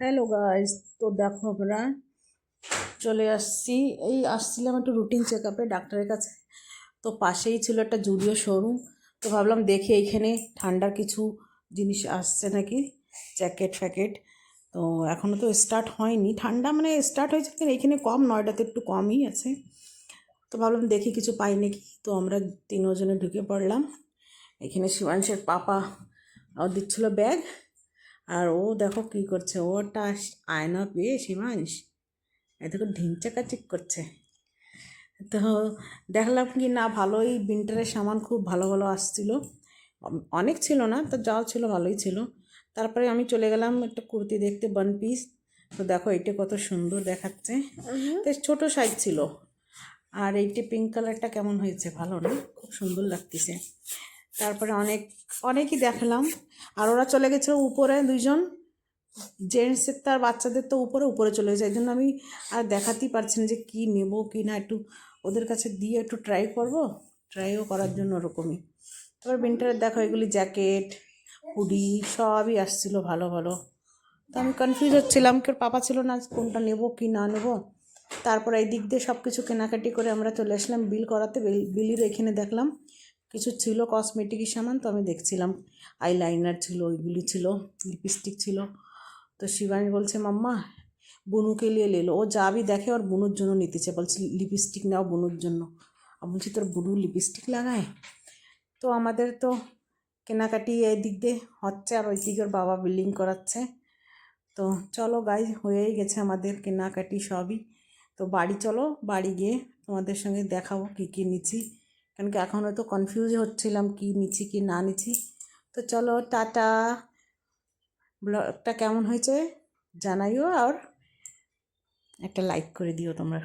Hello guys, তো দেখো আমরা চলে আসছি। আসছিলাম একটু রুটিন চেক আপে ডাক্তারের কাছে। তো পাশেই ছিল একটা জুডিও শোরুম। তো ভাবলাম দেখি এইখানে ঠান্ডার কিছু জিনিস আসছে নাকি, জ্যাকেট ফ্যাকেট। তো এখনও তো স্টার্ট হয়নি, ঠান্ডা মানে স্টার্ট হয়েছে কিন্তু এইখানে কম, নয়ডাতে একটু কমই আছে। তো ভাবলাম দেখি কিছু পাই নাকি। তো আমরা তিনজনে ঢুকে পড়লাম। এখানে শিবাংশের পাপা দিচ্ছিল ব্যাগ, আর ও দেখো কী করছে, ও একটা আয়না পেয়ে শিবাংশ এদিকে ঢিংচাকাচিক করছে। তো দেখলাম কি না, ভালোই উইন্টারের সামান খুব ভালো ভালো আসছিলো, অনেক ছিল না তো, যাও ছিল ভালোই ছিল। তারপরে আমি চলে গেলাম একটা কুর্তি দেখতে, ওয়ান পিস। তো দেখো এটা কত সুন্দর দেখাচ্ছে, তো ছোটো সাইজ ছিল। আর এইটি পিঙ্ক কালারটা কেমন হয়েছে, ভালো না, খুব সুন্দর লাগতেছে। তারপরে অনেকই দেখলাম। আর ওরা চলে গেছিলো উপরে, দুইজন জেন্টসের তার বাচ্চাদের তো উপরে উপরে চলে যায়, এই জন্য আমি আর দেখাতেই পারছি না যে কী নেবো কি না, একটু ওদের কাছে দিয়ে একটু ট্রাইও করার জন্য ওরকমই। তারপর উইন্টারের দেখো এগুলি জ্যাকেট হুডি সবই আসছিলো ভালো ভালো। তো আমি কনফিউজ হচ্ছিলাম, কেউ পাপা ছিল না কোনটা নেবো কি না নেবো। তারপর এই দিক দিয়ে সব কিছু কেনাকাটি করে আমরা চলে আসলাম বিল করাতে। বিলির এখানে দেখলাম কিছু ছিল কসমেটিকের সামান, তো আমি দেখছিলাম আইলাইনার ছিল, ওইগুলি ছিল, লিপস্টিক ছিল। তো শিবানী বলছে মাম্মা বুনুকে নিয়ে লেলো, ও যা भी দেখে ওর বুনুর জন্য নিতেছে, বলছে লিপস্টিক নাও বুনুর জন্য। আমি বলছি তোর বুনু লিপস্টিক লাগায়। তো আমাদের তো কেনাকাটি এই দিক দিয়ে হচ্ছে, আর ওই দিকে ওর বাবা বিলিং করাচ্ছে। তো চলো গাইজ, হয়েই গেছে আমাদের কেনাকাটি সবই। তো বাড়ি চলো, বাড়ি গিয়ে তোমাদের সঙ্গে দেখাবো কী কী নিচ্ছি, কারণ কি এখন হয়তো কনফিউজ হচ্ছিলাম কী নিচ্ছি কি না নিচ্ছি। তো চলো টাটা। ব্লগটা কেমন হয়েছে জানাইও, আর একটা লাইক করে দিও তোমরা।